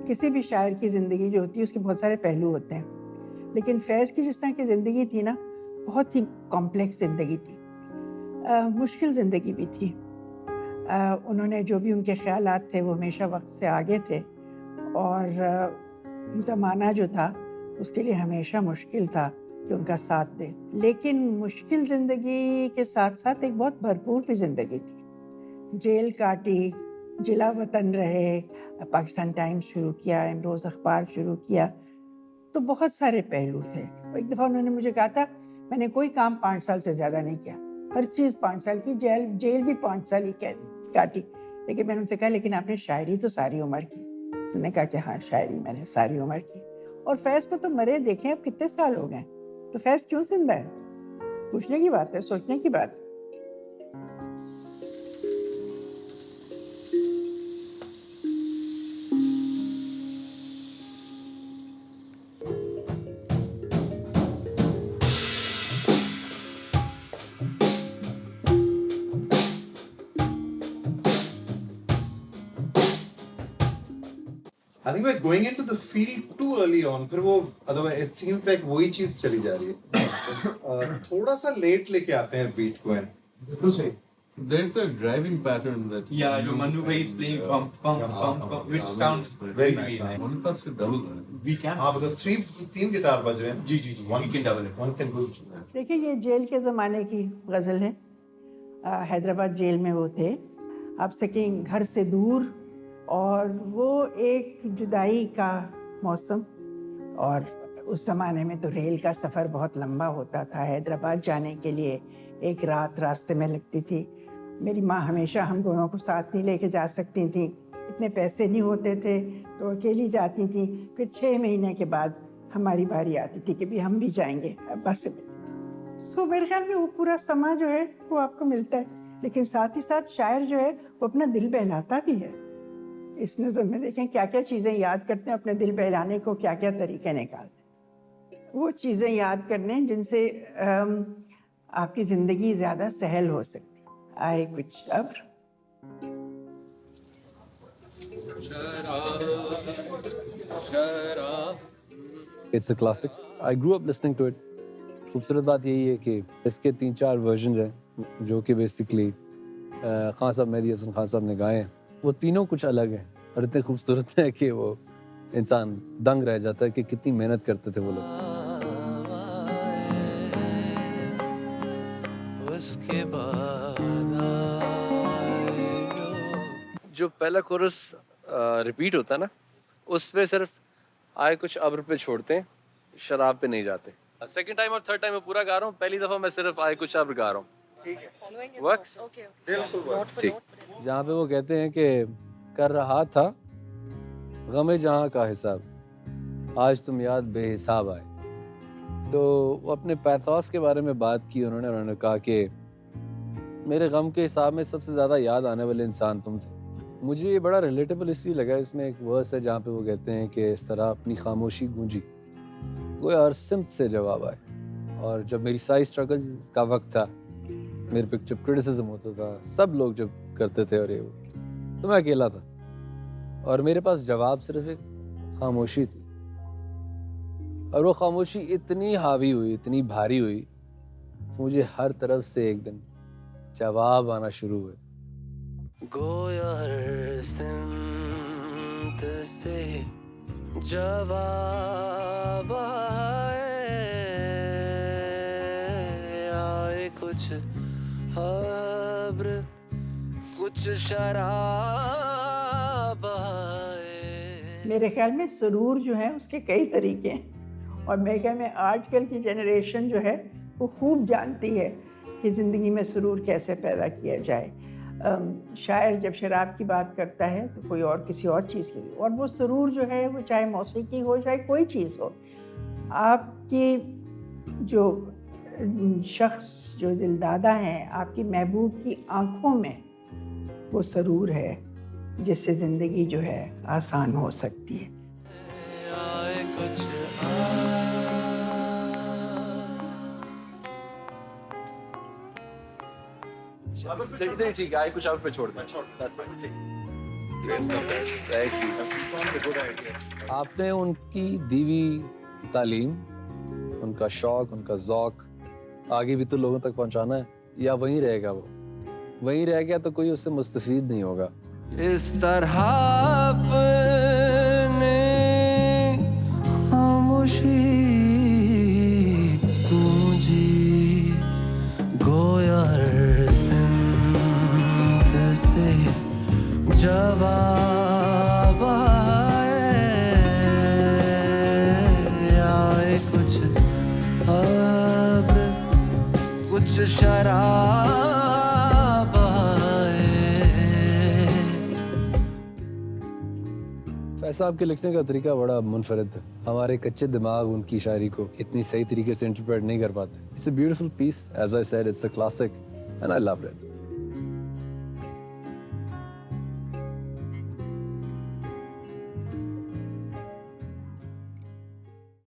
किसी भी शायर की ज़िंदगी जो होती है उसके बहुत सारे पहलू होते हैं, लेकिन फैज़ की जिस तरह की ज़िंदगी थी ना, बहुत ही कॉम्प्लेक्स ज़िंदगी थी, मुश्किल ज़िंदगी भी थी। उन्होंने जो भी उनके ख़यालात थे वो हमेशा वक्त से आगे थे और ज़माना जो था उसके लिए हमेशा मुश्किल था कि उनका साथ दे। लेकिन मुश्किल ज़िंदगी के साथ साथ एक बहुत भरपूर भी ज़िंदगी थी। जेल काटी, जिला वतन रहे, पाकिस्तान टाइम्स शुरू किया, रोज़ अखबार शुरू किया, तो बहुत सारे पहलू थे। एक दफ़ा उन्होंने मुझे कहा था, मैंने कोई काम 5 साल से ज़्यादा नहीं किया, हर चीज़ 5 साल की, जेल भी 5 साल ही काटी। लेकिन मैंने उनसे कहा, लेकिन आपने शायरी तो सारी उम्र की। तो उन्होंने कहा कि हाँ, शायरी मैंने सारी उम्र की। और फैज़ को तो मरे देखें अब कितने साल हो गए, तो फैज़ क्यों जिंदा है? पूछने की बात है, सोचने की बात है। I think we're going into the field too early on. फिर वो otherwise it seems like वही चीज चली जा रही है. थोड़ा सा late लेके आते हैं beat को. बिल्कुल सही. There's a driving pattern that जो मन्नू भाई is playing pump, which sounds very nice. one पास से double है. We can. हाँ, because तीन गिटार बज रहे हैं. जी. One can double it. One can do. देखिए, ये जेल के ज़माने की गज़ल है। हैदराबाद जेल में वो थे, आपसे कहीं घर से दूर, और वो एक जुदाई का मौसम। और उस ज़माने में तो रेल का सफ़र बहुत लंबा होता था। हैदराबाद जाने के लिए एक रात रास्ते में लगती थी। मेरी माँ हमेशा हम दोनों को साथ नहीं लेके जा सकती थी, इतने पैसे नहीं होते थे, तो अकेली जाती थी। फिर 6 महीने के बाद हमारी बारी आती थी कि भी हम भी जाएंगे बस में। सो मेरे ख्याल में वो पूरा समा जो है वो आपको मिलता है, लेकिन साथ ही साथ शायर जो है वो अपना दिल बहलाता भी है। इस नज़र में देखें क्या क्या चीज़ें याद करते हैं अपने दिल बहलाने को, क्या क्या तरीके निकालते हैं। वो चीज़ें याद करने जिनसे आपकी ज़िंदगी ज़्यादा सहल हो सकती है। आए कुछ अब्र। It's a classic. I grew up listening to it. खूबसूरत बात यही है कि इसके 3-4 वर्जन हैं जो कि बेसिकली खान साहब, मेहदी हसन खान साहब ने गाए हैं। वो तीनों कुछ अलग हैं और इतने खूबसूरत हैं कि वो इंसान दंग रह जाता है कि कितनी मेहनत करते थे वो लोग। उसके बाद जो पहला कोरस रिपीट होता है ना, उस पे सिर्फ आए कुछ अब्र पे छोड़ते हैं, शराब पे नहीं जाते। सेकंड टाइम और थर्ड टाइम मैं पूरा गा रहा हूँ, पहली दफ़ा मैं सिर्फ आए कुछ अब्र गा रहा हूँ। ठीक है, वर्क्स? बिल्कुल वर्क्स। ठीक, जहाँ पे वो कहते हैं कि कर रहा था गमे जहाँ का हिसाब, आज तुम याद बेहिसाब आए। तो वो अपने पैथोस के बारे में बात की उन्होंने कहा कि मेरे गम के हिसाब में सबसे ज़्यादा याद आने वाले इंसान तुम थे। मुझे ये बड़ा रिलेटेबल इसलिए लगा, इसमें एक वर्स है जहाँ पे वो कहते हैं कि इस तरह अपनी खामोशी गूंजी गोया हर सिमत से जवाब आए। और जब मेरी सारी स्ट्रगल का वक्त था, मेरे पे जब क्रिटिसिज्म होता था, सब लोग जब करते थे और ये वो, तो मैं अकेला था और मेरे पास जवाब सिर्फ एक खामोशी थी। और वो खामोशी इतनी हावी हुई, इतनी भारी हुई कि मुझे हर तरफ से एक दिन जवाब आना शुरू हुए। गोया हर सिमत से जवाब आए कुछ अब्र कुछ शराब आए। मेरे ख्याल में सुरूर जो है उसके कई तरीके हैं, और मेरे ख्याल में आजकल की जनरेशन जो है वो खूब जानती है कि ज़िंदगी में सुरूर कैसे पैदा किया जाए। शायर जब शराब की बात करता है तो कोई और किसी और चीज़ की, और वो सुरूर जो है वो चाहे मौसीकी हो चाहे कोई चीज़ हो, आपकी जो शख्स जो दिलदादा हैं, आपकी महबूब की आँखों में वो सुरूर है जिससे ज़िंदगी जो है आसान हो सकती है। ठीक है, आए कुछ और पे छोड़ दें। आपने उनकी दीवी तालीम, उनका शौक, उनका ज़ौक आगे भी तो लोगों तक पहुंचाना है, या वहीं रहेगा वो? वहीं रह गया तो कोई उससे मुस्तफीद नहीं होगा। इस तरह अपने खामोशी गूंजी गोया सिंध से जवाब आए कुछ अब कुछ शराब आए। फैज़ साहब के लिखने का तरीका बड़ा मुनफरिद है। हमारे कच्चे दिमाग उनकी शायरी को इतनी सही तरीके से इंटरप्रेट नहीं कर पाते। It's a beautiful piece, as I said, it's a classic and I loved it.